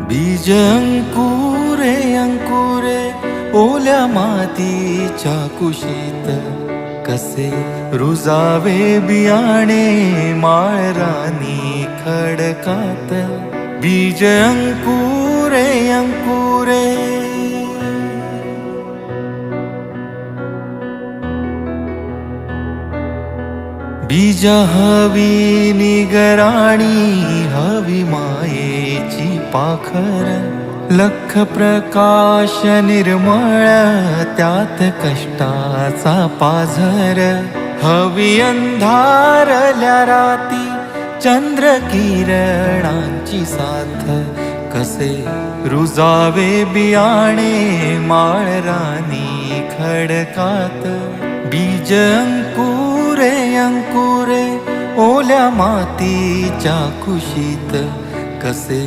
बीज अंकुरे अंकुरे ओल्या मातीच्या कुशीत, कसे रुजावे बियाणे माळरानी खडकात. बीज अंकुरे अंकुरे बीज हवी निगराणी, हवी मायेची पाखर. लख प्रकाश निर्मळ त्यात कष्टाचा पाझर. हवी अंधारल्या राती चंद्र किरणांची साथ, कसे रुजावे बियाणे माळरानी खडकात. बीज अंकुरे अंकुरे ओल्या मातीच्या कुशीत, कसे